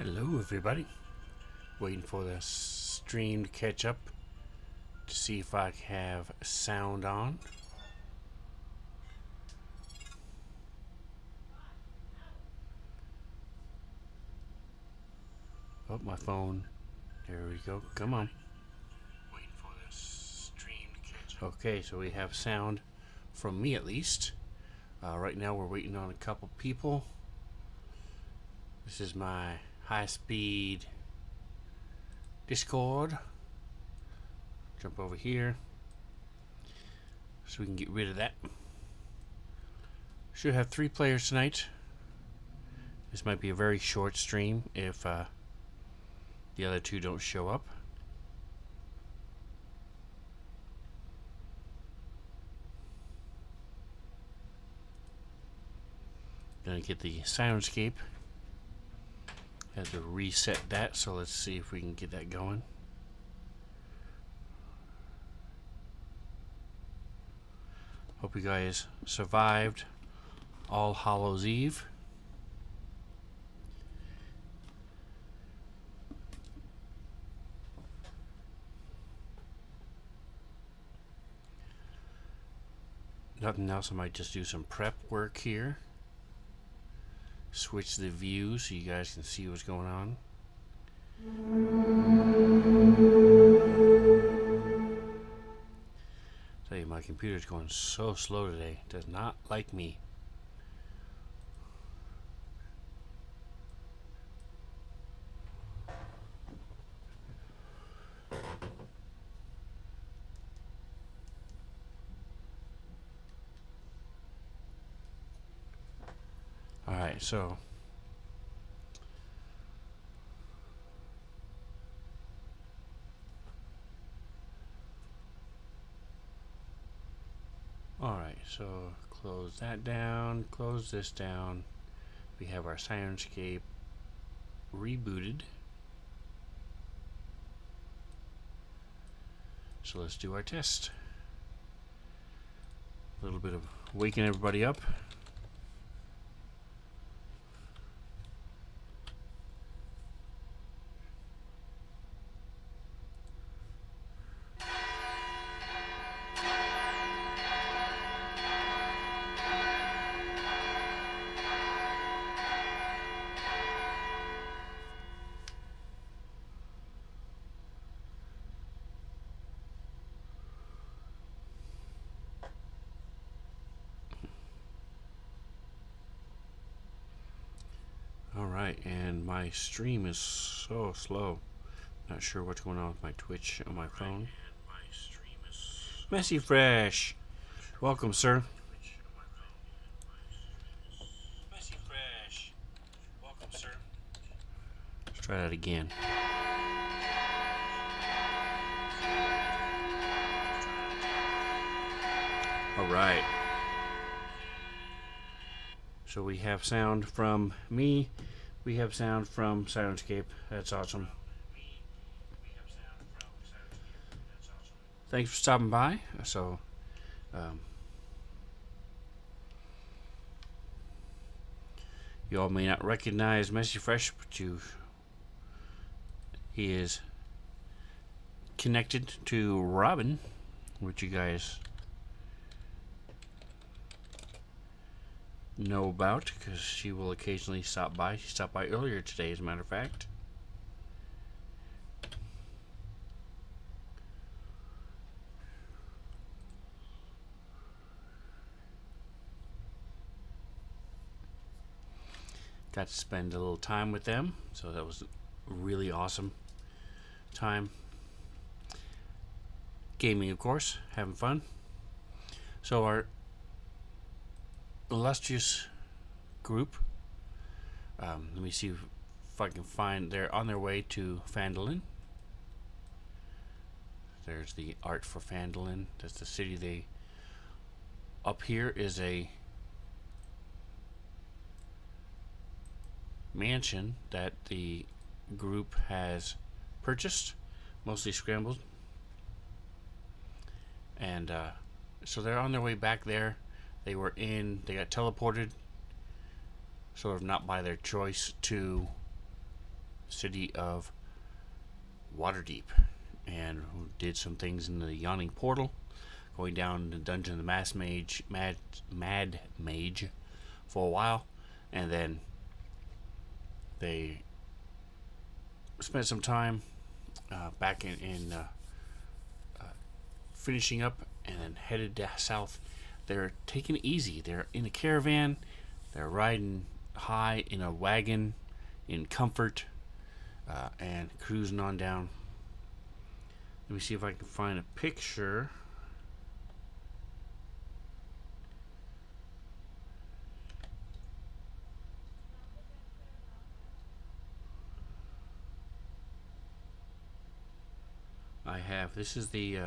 Hello, everybody. Waiting for the stream to catch up to see if I have sound on. Oh, my phone. There we go. Come on. Waiting for the stream to catch up. Okay, so we have sound from me at least. Right now we're waiting on a couple people. This is my high-speed Discord. Jump over here so we can get rid of that. Should have 3 players tonight. This might be a very short stream if the other 2 don't show up. Gonna get the soundscape. Had to reset that, so let's see if we can get that going. Hope you guys survived All Hallows Eve. Nothing else, I might just do some prep work here. Switch the view so you guys can see what's going on. Tell you, my computer's going so slow today. It does not like me. Alright, so close that down, close this down. We have our Sirenscape rebooted. So let's do our test. A little bit of waking everybody up. Alright, and my stream is so slow. Not sure what's going on with my Twitch on my phone. Messy Fresh! Welcome, sir. Messy Fresh! Welcome, sir. Let's try that again. Alright. So we have sound from me. We have sound from Sirenscape. That's awesome. Thanks for stopping by. So, you all may not recognize Messy Fresh, but he is connected to Robin, which you guys know about because she will occasionally stop by. She stopped by earlier today, as a matter of fact. Got to spend a little time with them, so that was a really awesome time. Gaming, of course, having fun. So our illustrious group, let me see if I can find, they're on their way to Phandalin. There's the art for Phandalin. That's the city they, up here is a mansion that the group has purchased, mostly scrambled, and so they're on their way back there. They got teleported, sort of not by their choice, to city of Waterdeep, and who did some things in the Yawning Portal, going down the Dungeon of the Mad Mage for a while, and then they spent some time back in finishing up, and then headed south. They're taking it easy. They're in a caravan. They're riding high in a wagon in comfort, and cruising on down. Let me see if I can find a picture. I have. This is the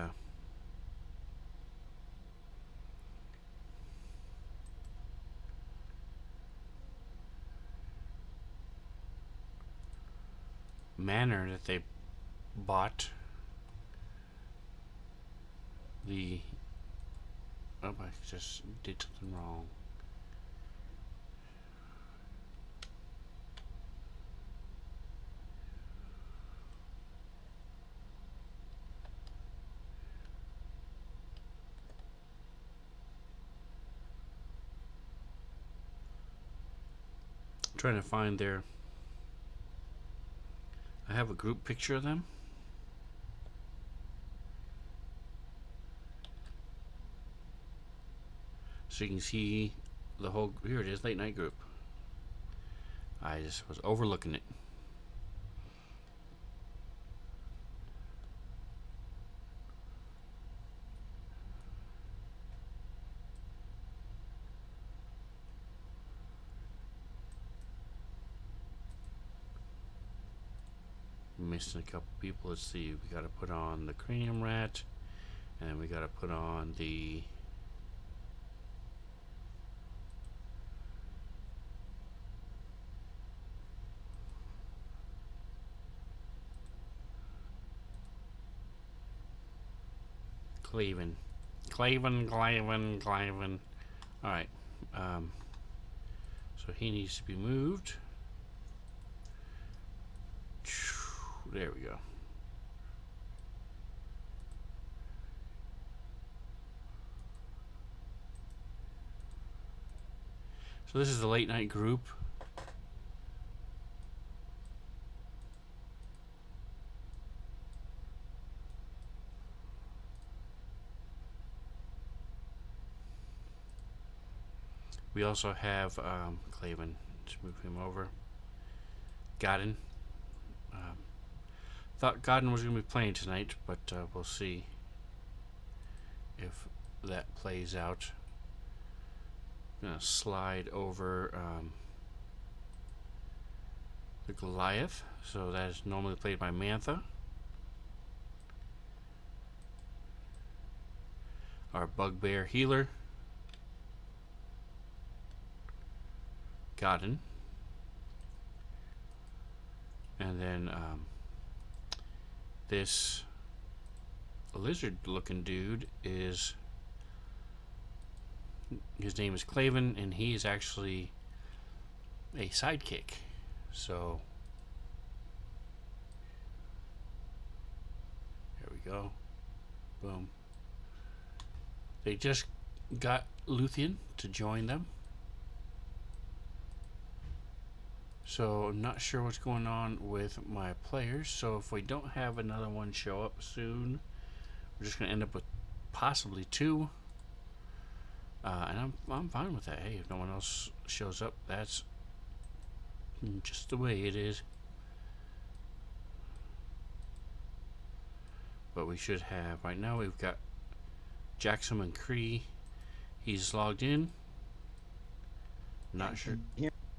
manor that they bought. The I just did something wrong. I'm trying to find their. I have a group picture of them. So you can see the whole. Here it is, late night group. I just was overlooking it. Missing a couple people. Let's see. We got to put on the cranium rat, and then we got to put on the. Claven. Alright. So he needs to be moved. There we go. So this is the late night group. We also have Claven. Let's move him over. Godden. Thought Godden was going to be playing tonight, but we'll see if that plays out. I'm going to slide over the Goliath. So that is normally played by Mantha. Our Bugbear healer. Godden. And then this lizard looking dude is, his name is Claven, and he is actually a sidekick. So there we go. Boom. They just got Luthien to join them. So I'm not sure what's going on with my players. So if we don't have another one show up soon, we're just going to end up with possibly two. And I'm fine with that. Hey, if no one else shows up, that's just the way it is. But we should have, right now we've got Jackson and Cree. He's logged in. Not sure.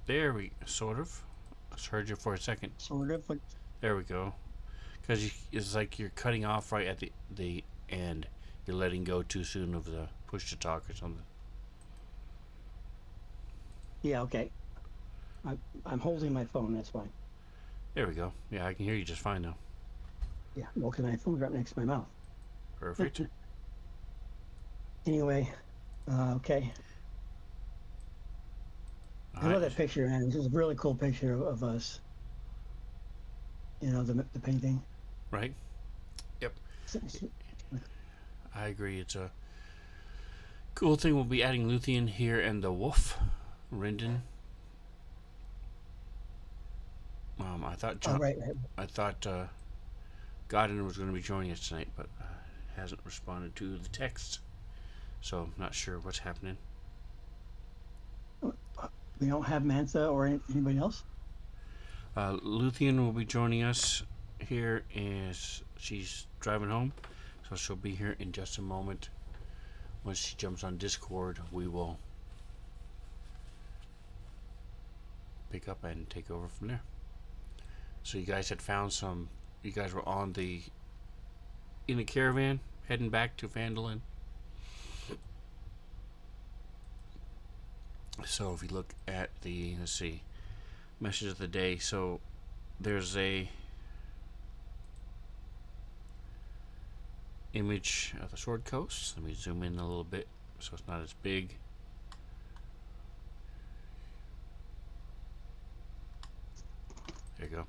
There we sort of. I heard you for a second. Sort of. There we go. Because it's like you're cutting off right at the end. You're letting go too soon of the push to talk or something. Yeah. Okay. I'm holding my phone. That's why. There we go. Yeah, I can hear you just fine now. Yeah. Well, because my phone's right next to my mouth. Perfect. Anyway. Okay. I love that picture, man. This is a really cool picture of us. the painting. right? Yep, S- s- I agree. It's a cool thing. We'll be adding Luthien here and the Wolf, Rinden. Oh, right, right. I thought Godin was going to be joining us tonight, but hasn't responded to the text, so I'm not sure what's happening. We don't have Mantha or anybody else. Luthien will be joining us here as she's driving home, so she'll be here in just a moment. Once she jumps on Discord, we will pick up and take over from there. So you guys had found some. You guys were in a caravan heading back to Phandalin. So if you look at let's see, message of the day. So there's a image of the Sword Coast. Let me zoom in a little bit so it's not as big. There you go.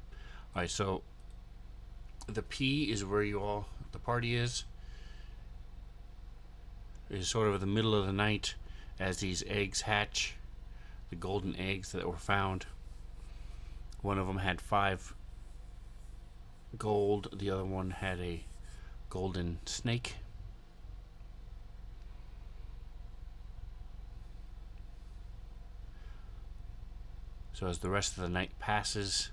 Alright, so the P is where the party is. It's sort of the middle of the night as these eggs hatch. The golden eggs that were found. One of them had 5 gold, the other one had a golden snake. So as the rest of the night passes,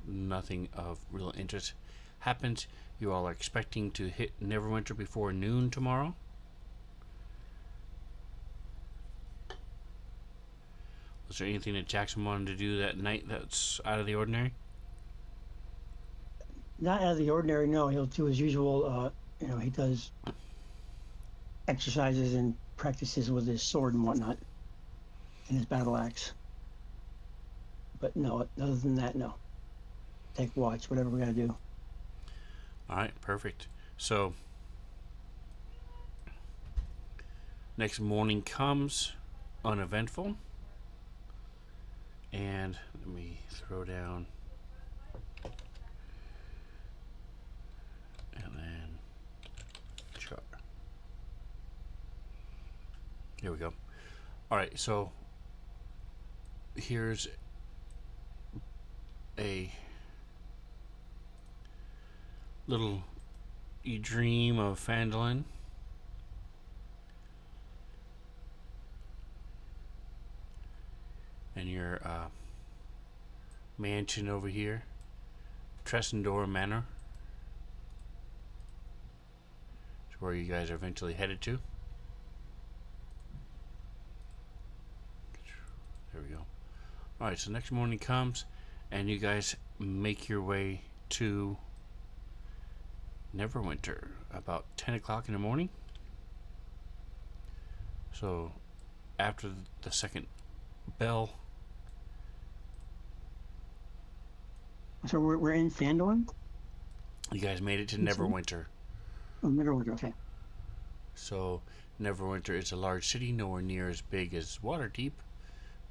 nothing of real interest happens. You all are expecting to hit Neverwinter before noon tomorrow. Was there anything that Jackson wanted to do that night that's out of the ordinary? Not out of the ordinary. No, he'll do his usual. He does exercises and practices with his sword and whatnot, and his battle axe. But no, other than that, no. Take watch, whatever we gotta do. Alright, perfect. So, next morning comes uneventful. And let me throw down. And then char. Here we go. Alright, so here's a little you dream of Phandalin. And your mansion over here, Tressendor Manor. It's where you guys are eventually headed to. There we go. Alright, so next morning comes, and you guys make your way to Neverwinter about 10 o'clock in the morning. So after the second bell. So we're in Phandalin? You guys made it to Neverwinter. Oh, Neverwinter, okay. So Neverwinter is a large city, nowhere near as big as Waterdeep,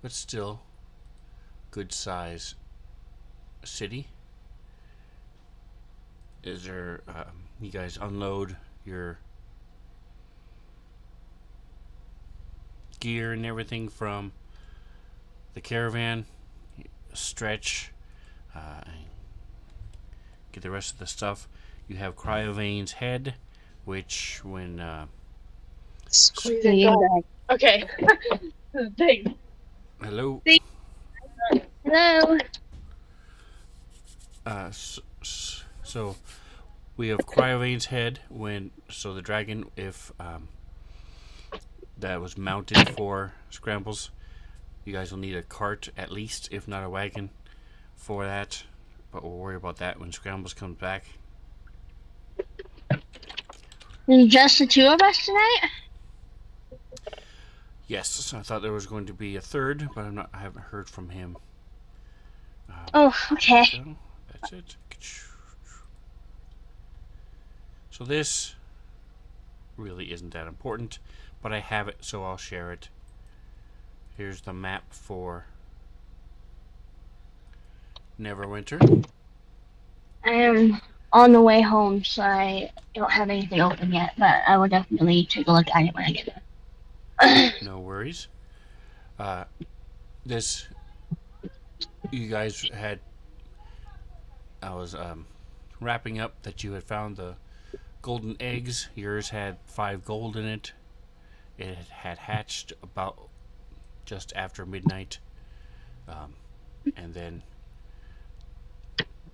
but still good size city. Is there? You guys unload your gear and everything from the caravan, stretch, get the rest of the stuff. You have Cryovane's head, which when Squeeze it back. Okay. Thanks. hello. Hello. So we have Cryovane's head the dragon, if that was mounted for scrambles, you guys will need a cart at least, if not a wagon, for that. But we'll worry about that when scrambles comes back. And just the 2 of us tonight? Yes, I thought there was going to be a third, but I haven't heard from him. Oh, okay. So that's it. So this really isn't that important, but I have it, so I'll share it. Here's the map for Neverwinter. I am on the way home, so I don't have anything open yet, but I will definitely take a look at it when I get there. No worries. Uh, this you guys had. I was wrapping up that you had found the golden eggs. Yours had 5 gold in it. It had hatched about just after midnight, um, and then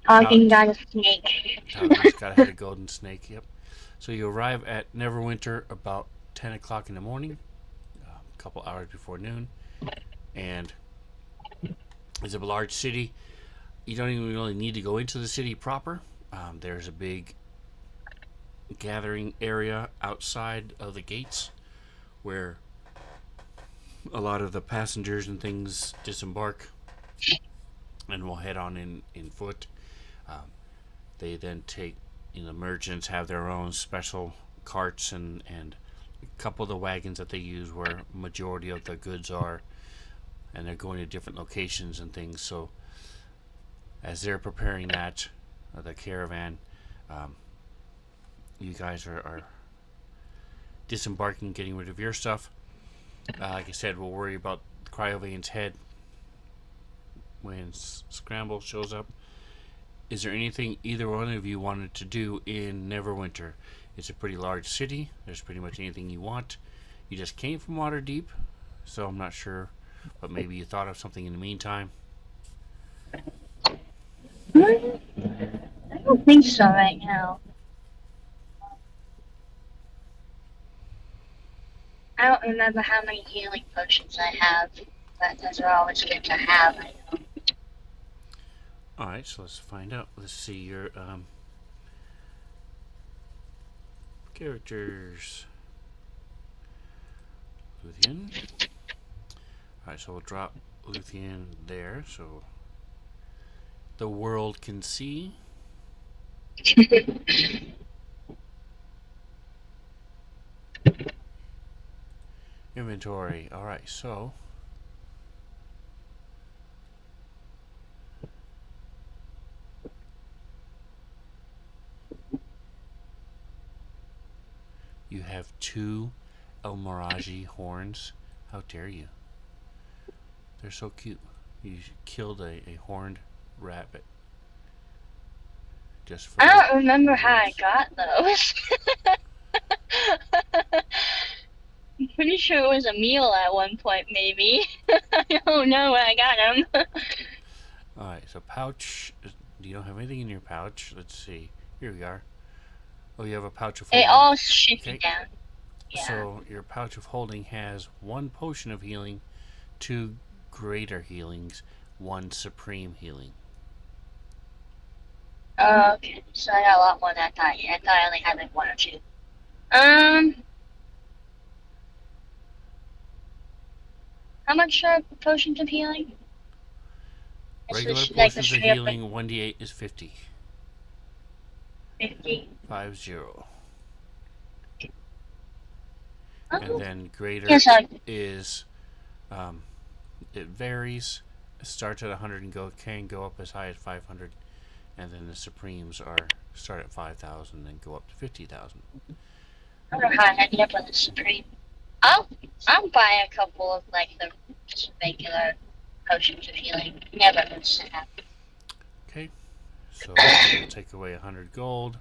Talking Pout, got a snake. Talgin's got had a golden snake. Yep. So you arrive at Neverwinter about 10 o'clock in the morning, a couple hours before noon, and it's a large city. You don't even really need to go into the city proper. There's a big gathering area outside of the gates where a lot of the passengers and things disembark and will head on in foot. Um, they then take, merchants have their own special carts and a couple of the wagons that they use where majority of the goods are, and they're going to different locations and things. So as they're preparing that, the caravan, um, you guys are disembarking, getting rid of your stuff. Like I said, we'll worry about Cryovane's head when Scramble shows up. Is there anything either one of you wanted to do in Neverwinter? It's a pretty large city. There's pretty much anything you want. You just came from Waterdeep, so I'm not sure, but maybe you thought of something in the meantime. I don't think so right now. I don't remember how many healing potions I have, but those are always good to have. I know. All right, so let's find out. Let's see your characters. Luthien. All right, so we'll drop Luthien there, so the world can see. Inventory. All right, so you have 2 El Miraji horns. How dare you? They're so cute. You killed a horned rabbit. Just for I don't remember the how I horns. got those. I'm pretty sure it was a meal at one point, maybe. I don't know where I got them. All right, so pouch. You don't have anything in your pouch. Let's see. Here we are. Oh, you have a pouch of It holding. all shifted Okay. down. Yeah. So your pouch of holding has 1 potion of healing, 2 greater healings, 1 supreme healing. Okay, so I got a lot more than I thought. Yeah, I thought I only had like 1 or 2. How much potions of healing? Regular Like the potions of straight up like healing, 1d8 is 50. 50. 50. Oh, And then greater yes, is, it varies. It starts at 100 and can go up as high as 500. And then the supremes start at 5,000 and go up to 50,000. I don't know how I ended up with a supreme. I'll buy a couple of like the just regular potions of healing. Never hurts to have. Okay, so we'll take away 100 gold.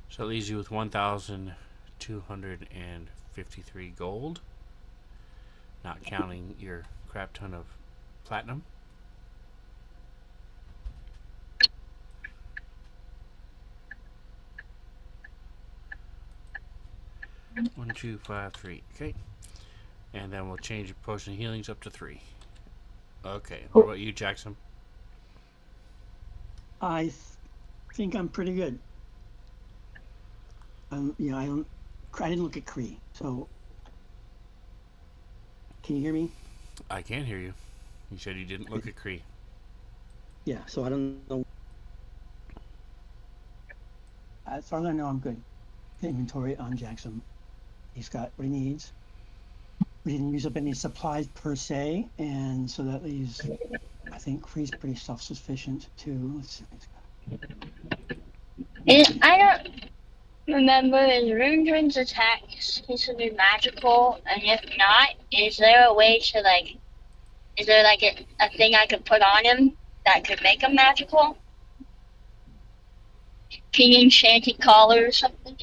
So it leaves you with 1,253 gold, not counting your crap ton of platinum. One, two, five, three. Okay, and then we'll change your potion of healings up to 3. Okay, what about you, Jackson? I think I'm pretty good. I didn't look at Cree, so can you hear me? I can hear you. You said you didn't look at Cree. Yeah, so I don't know. As far as I know, I'm good. Inventory on Jackson. He's got what he needs. We didn't use up any supplies per se, and so that leaves, I think, Kree's pretty self-sufficient too. Let's see. I don't remember, is Rundgren's attacks considered magical? And if not, is there a way to, like, is there, like, a thing I could put on him that could make him magical? King enchanted collar or something?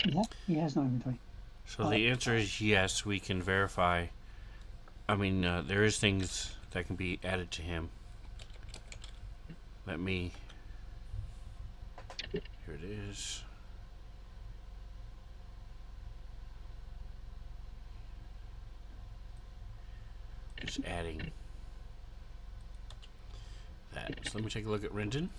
Yeah, he has no inventory. So the answer is yes. We can verify. I mean, there is things that can be added to him. Let me. Here it is. Just adding that. So let me take a look at Renton.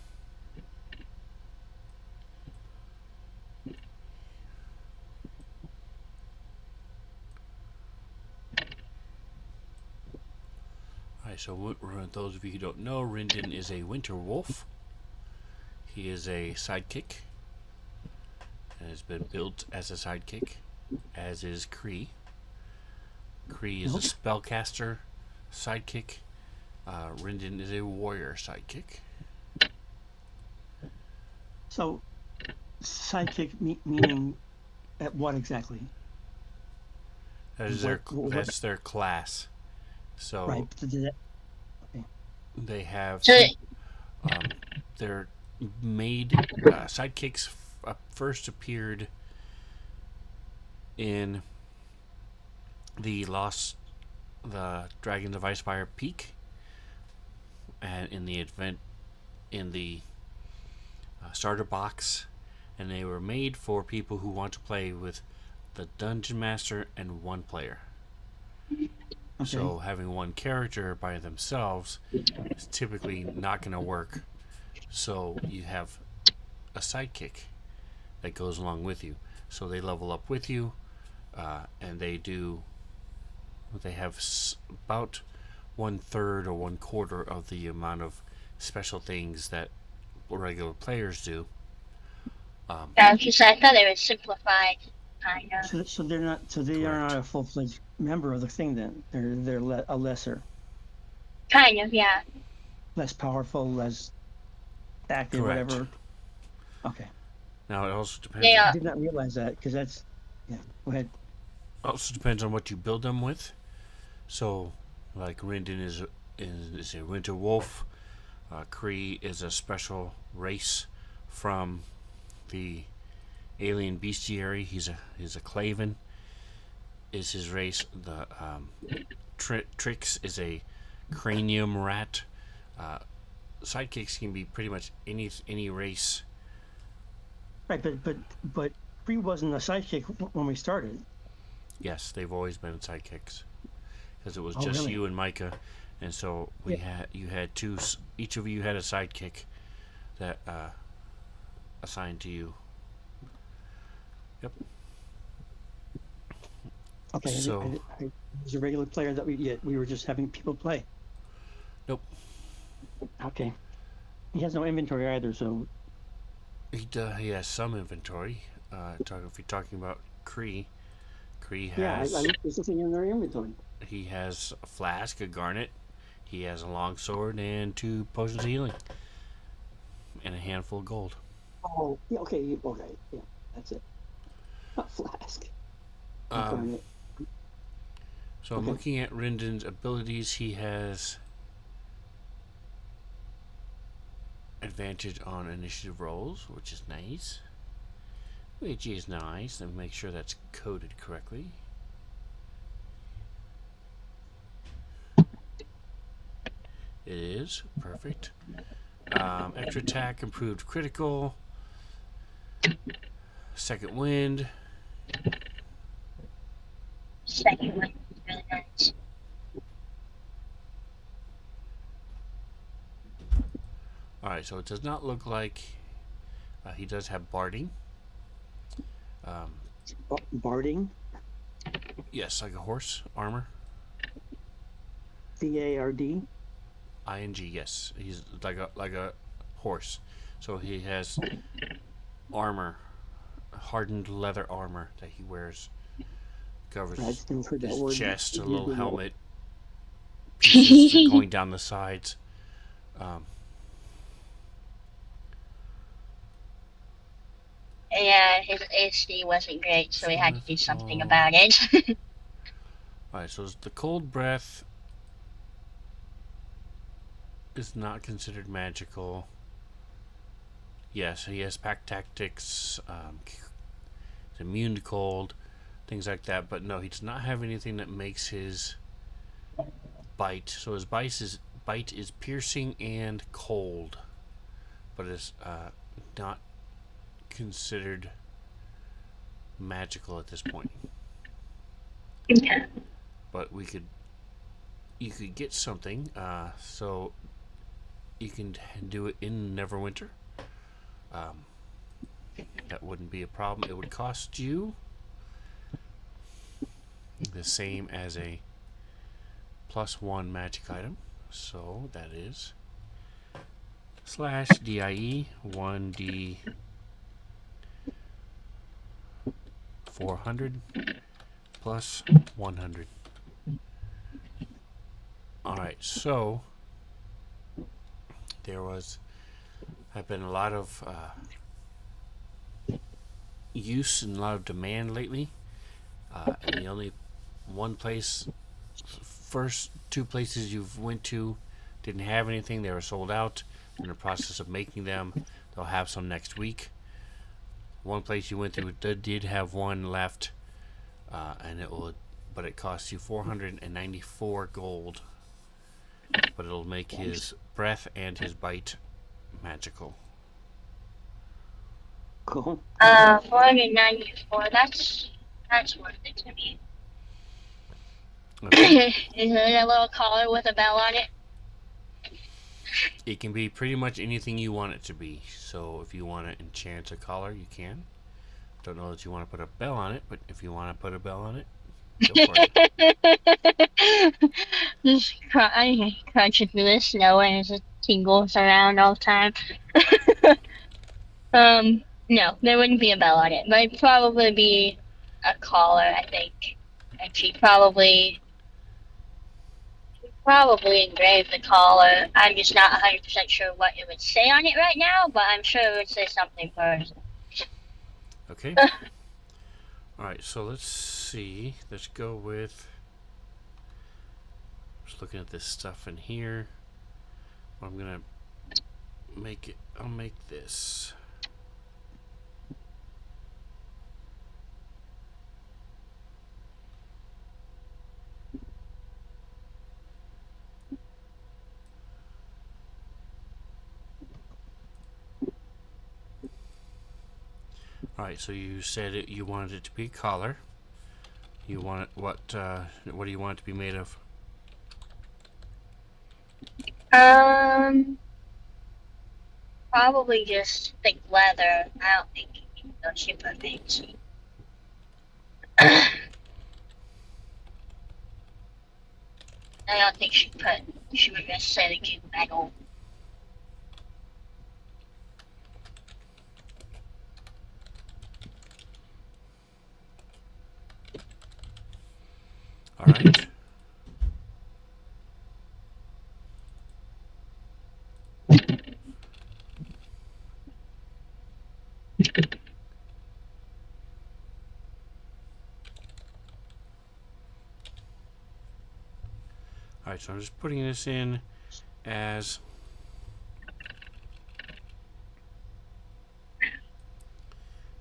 Alright, so those of you who don't know, Rendon is a winter wolf. He is a sidekick and has been built as a sidekick, as is Kree. Kree is a spellcaster sidekick. Rendon is a warrior sidekick. So, sidekick meaning at what exactly? That is that's their class. So right. they have So, they're made sidekicks first appeared in the Dragons of Icefire Peak, and in the starter box, and they were made for people who want to play with the Dungeon Master and one player. Okay. So having one character by themselves is typically not going to work. So you have a sidekick that goes along with you. So they level up with you, and they have about 1/3 or 1/4 of the amount of special things that regular players do. because I thought it was simplified, kind of. So they're not. So they are not a full-fledged member of the thing. Then they're a lesser. Kind of, yeah. Less powerful, less active, Correct. whatever. Okay. Now it also depends. Yeah. I did not realize that because that's. Yeah. Go ahead. Also depends on what you build them with. So, like Rendon is a winter wolf. Kree is a special race from the alien bestiary. He's a Claven. Is his race. The Trix is a cranium rat. Sidekicks can be pretty much any race. Right, but Kree wasn't a sidekick when we started. Yes, they've always been sidekicks because it was just really? you and Micah, and so you had two. Each of you had a sidekick that assigned to you. Yep. Okay. So I was a regular player that we were just having people play. Nope. Okay. He has no inventory either, so. He has some inventory. If you're talking about Kree has. Yeah, I looked at something in their inventory. He has a flask, a garnet. He has a longsword and 2 potions of healing, and a handful of gold. Oh, yeah, okay, yeah, that's it. A flask. Garnet. So I'm looking at Rendon's abilities. He has advantage on initiative rolls, which is nice. Which is nice. Let me make sure that's coded correctly. It is. Perfect. Extra attack, improved critical. Second wind. Second one is really nice. Alright, so it does not look like he does have barding. Barding? Yes, like a horse, armor. B-A-R-D? I-N-G, yes. He's like a horse. So he has armor, hardened leather armor that he wears Covers I just never heard that his word chest, a used little in the- helmet, pieces going down the sides. Um, Yeah, his AC wasn't great, so we had to do something Oh. about it. Alright, so the cold breath is not considered magical. Yes, he has pack tactics, he's immune to cold, things like that, but no, he does not have anything that makes his bite. So his bite is piercing and cold, but it's not considered magical at this point. Okay. But you could get something, so you can do it in Neverwinter. That wouldn't be a problem. It would cost you the same as a +1 magic item. So that is /DIE 1D 400 plus 100. Alright, so there have been a lot of use and a lot of demand lately. And the only first two places you've went to didn't have anything. They were sold out. In the process of making them, they'll have some next week. One place you went to did have one left, but it costs you 494 gold. But it'll make his breath and his bite magical. Cool. 494. That's worth it to me. Okay. Is it a little collar with a bell on it? It can be pretty much anything you want it to be. So if you want to enchant a collar, you can. Don't know that you want to put a bell on it, but if you want to put a bell on it, go for it. Just crunching through the snow and it just tingles around all the time. No, there wouldn't be a bell on it, but it'd probably be a collar, I think. And she'd probably engrave the collar. I'm just not 100% sure what it would say on it right now, but I'm sure it would say something first. Okay. Alright, so let's see. Let's go with. Just looking at this stuff in here. I'm gonna make it. I'll make this. Alright, so you said you wanted it to be a collar. You want it, what do you want it to be made of? Probably just thick leather. I don't think those cheaper things. I don't think she would necessarily do metal. Alright. Alright, so I'm just putting this in as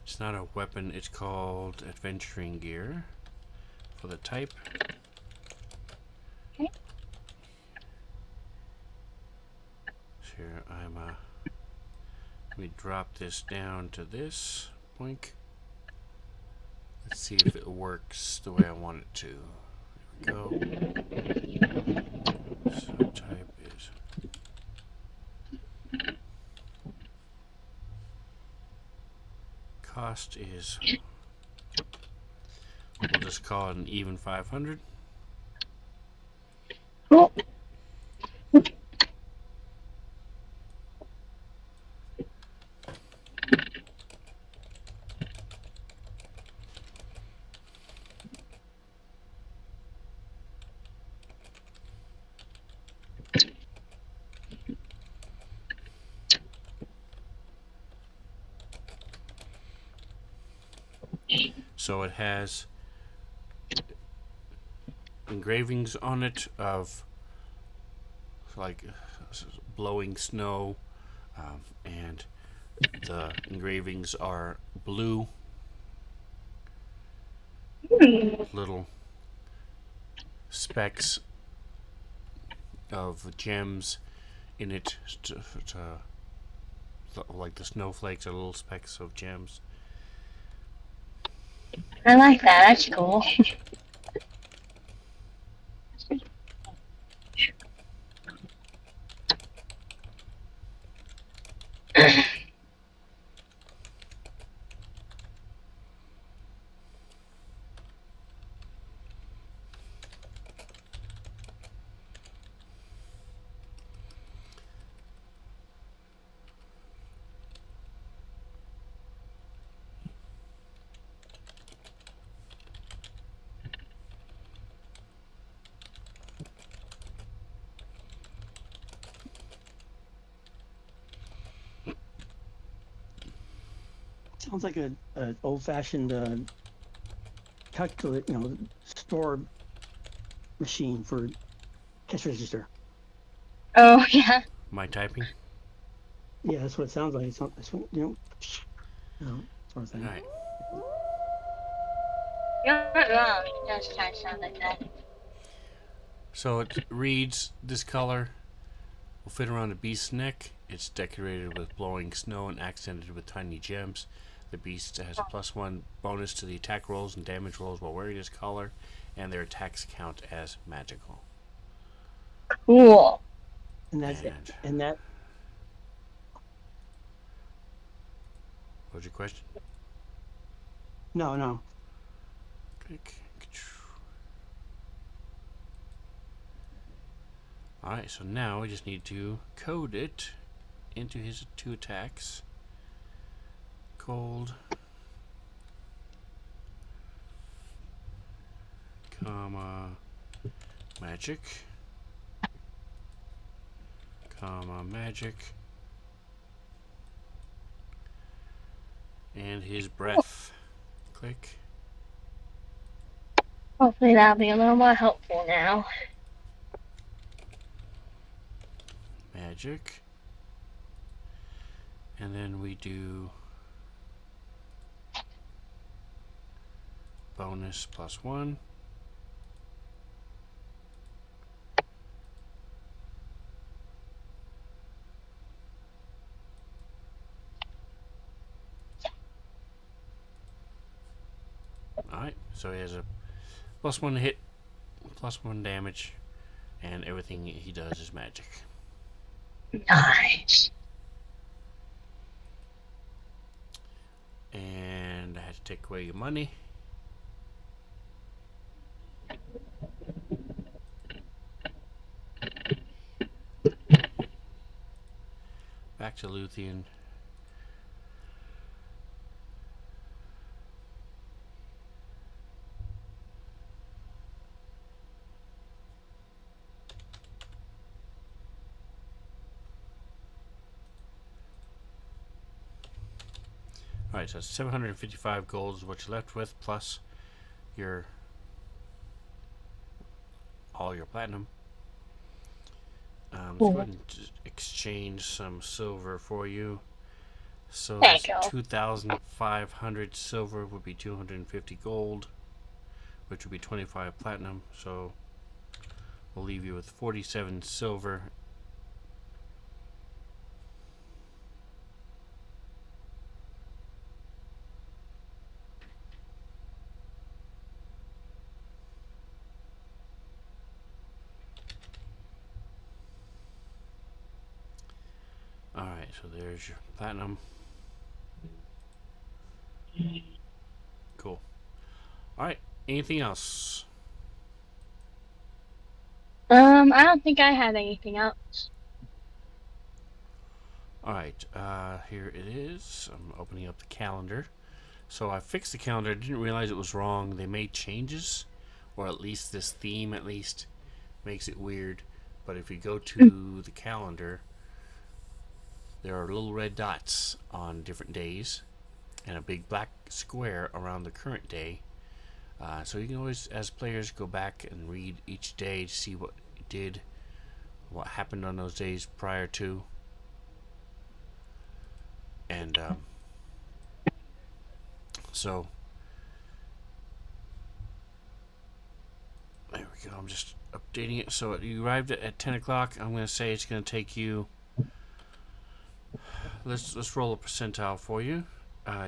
it's not a weapon, it's called adventuring gear for the type. Okay. So here let me drop this down to this. Boink. Let's see if it works the way I want it to. There we go. So type is cost is, we'll just call it an even 500. Cool. So it has engravings on it of like blowing snow, and the engravings are blue, little specks of gems in it, like the snowflakes are little specks of gems. I like that. That's cool. Sounds like a old-fashioned calculate, store machine for cash register. Oh yeah. My typing. Yeah, that's what it sounds like. It's not, that's what, sort of All thing. right. You're not wrong. It does kind of sound like that. So it reads, this color will fit around the beast's neck. It's decorated with blowing snow and accented with tiny gems. The beast has a +1 bonus to the attack rolls and damage rolls while wearing this collar, and their attacks count as magical. Cool. And that's it. And And that what was your question? no. Click. Alright, so now we just need to code it into his 2 attacks. Cold, comma, magic, comma, magic, and his breath. Click. Hopefully that'll be a little more helpful now. Magic. And then we do bonus +1. Alright, so he has a +1 hit, +1 damage, and everything he does is magic. Nice. And I had to take away your money. Back to Luthien. Alright, so 755 gold is what you're left with, plus your all your platinum. Let's go ahead and just exchange some silver for you. So Thank you. 2,500 silver would be 250 gold, which would be 25 platinum. So we'll leave you with 47 silver. Alright, so there's your platinum. Cool. Alright, anything else? I don't think I have anything else. Alright, here it is. I'm opening up the calendar. So I fixed the calendar. I didn't realize it was wrong. They made changes, or at least this theme at least makes it weird. But if you go to the calendar, there are little red dots on different days. and a big black square around the current day. So you can always, as players, go back and read each day to see what you did, what happened on those days prior to, and so there we go. I'm just updating it. So you arrived at 10 o'clock. I'm going to say it's going to take you. Let's roll a percentile for you.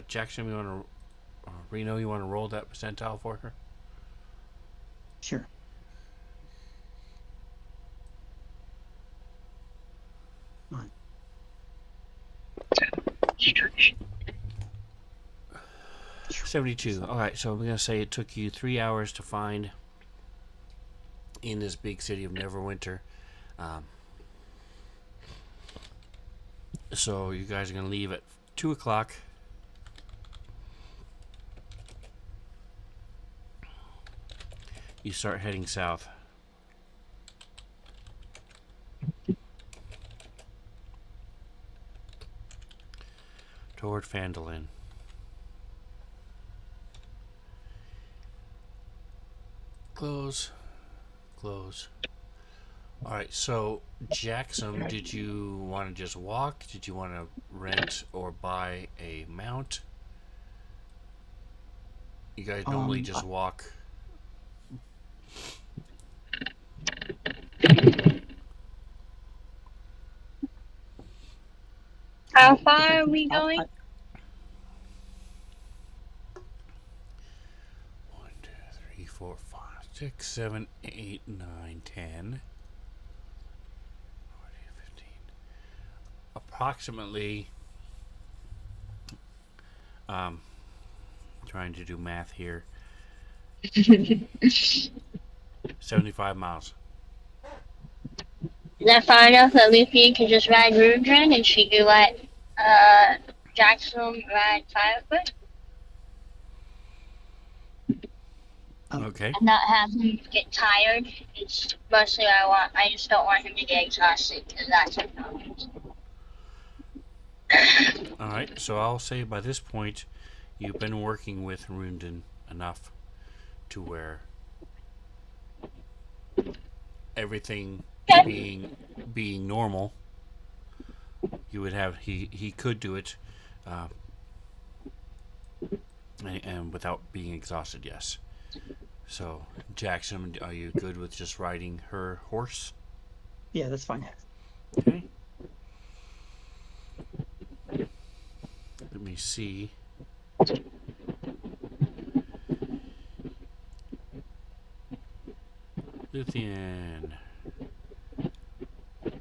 Jackson, you want to? Reno, you want to roll that percentile for her? Sure. Come on. 72. All right, so we're gonna say it took you 3 hours to find in this big city of Neverwinter. So you guys are gonna leave at 2 o'clock. You start heading south. Toward Phandalin. Close. Alright, so Jackson, did you want to just walk? Did you want to rent or buy a mount? You guys normally just walk. How far are we going? 1, 2, 3, 4, 5, 6, 7, 8, 9, 10. Approximately, trying to do math here, 75 miles. Is that far enough that Luffy could just ride Rudrin and she could let Jackson ride Firefoot? Okay. And not have him get tired. It's mostly I just don't want him to get exhausted because that's what happens. Alright, so I'll say by this point, you've been working with Rundin enough to where everything being normal, you would have he could do it, and without being exhausted. Yes. So Jackson, are you good with just riding her horse? Yeah, that's fine. Okay. Let me see. Luthien.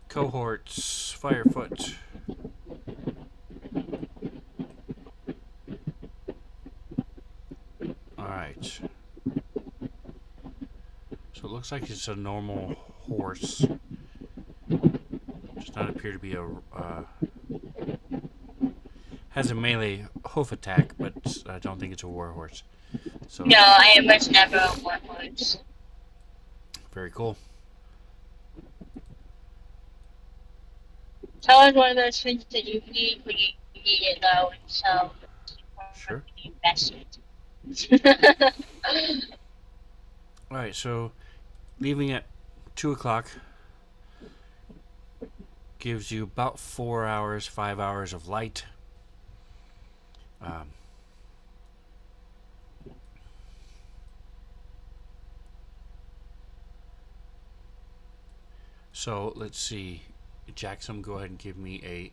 Cohorts. Firefoot. Alright. So it looks like it's a normal horse. Does not appear to be a has a melee hoof attack, but I don't think it's a war horse. So No, I was never a warhorse. very cool. It's always one of those things that you need when you need it though, and so Sure. investment. Alright, so leaving at 2 o'clock gives you about 4 hours, 5 hours of light. So let's see. Jackson, go ahead and give me a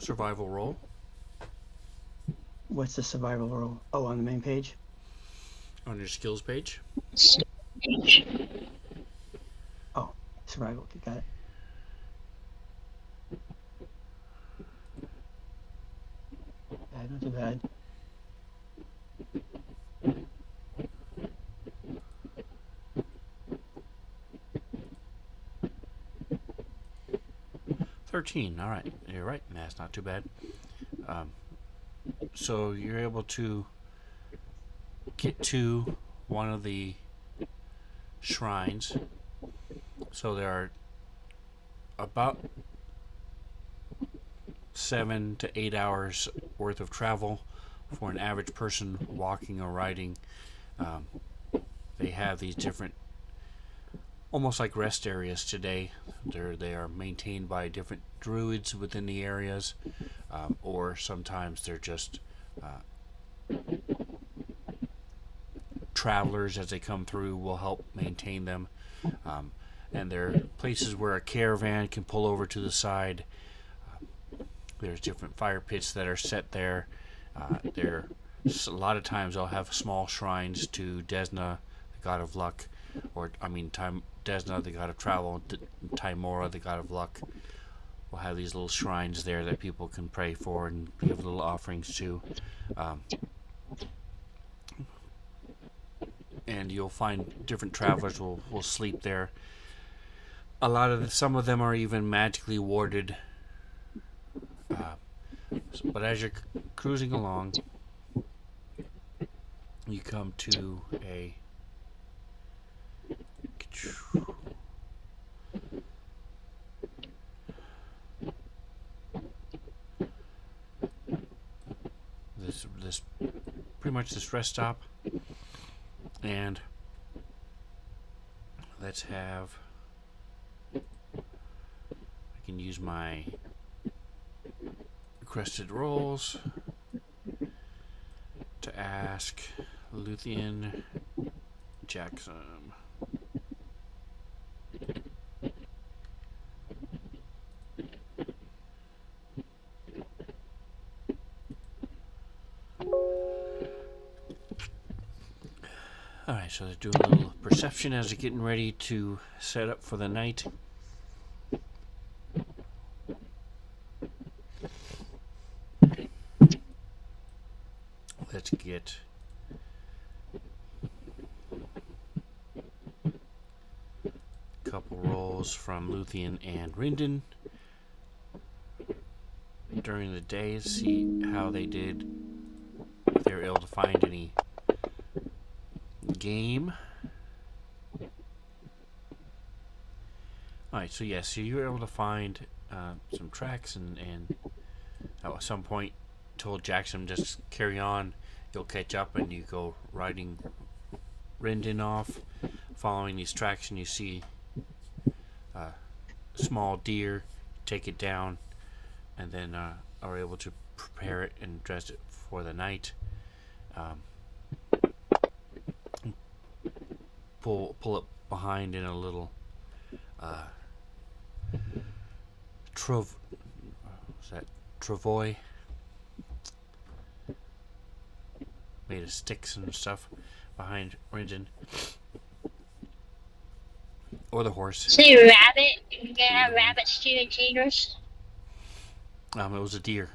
survival roll. What's the survival roll? Oh, on the main page? On your skills page. Oh, survival. Okay, got it. Not too bad. $13. All right, you're right. That's not too bad. So you're able to get to one of the shrines. So there are about 7 to 8 hours worth of travel for an average person walking or riding. Um, they have these different, almost like rest areas today. They are maintained by different druids within the areas, or sometimes they're just travelers as they come through will help maintain them. And they're places where a caravan can pull over to the side. There's different fire pits that are set there. There, a lot of times they'll have small shrines to Desna, the god of luck, or Desna, the god of travel, Timora, the god of luck. We'll have these little shrines there that people can pray for and give little offerings to. And you'll find different travelers will sleep there. Some of them are even magically warded. But as you're cruising along, you come to a this pretty much this rest stop, and let's have. I can use my requested roles to ask Luthien Jackson. Alright, so they're doing a little perception as they're getting ready to set up for the night. Let's get a couple rolls from Luthien and Rindon during the day to see how they did, if they were able to find any game. Alright, so yes, so you were able to find some tracks, and at some point told Jackson just carry on, you'll catch up, and you go riding Rindon off, following these tracks, and you see a small deer, take it down, and then are able to prepare it and dress it for the night. Pull it behind in a little travois made of sticks and stuff behind Rindon, or the horse. See rabbit? You can have rabbits chewing cheaters. It was a deer.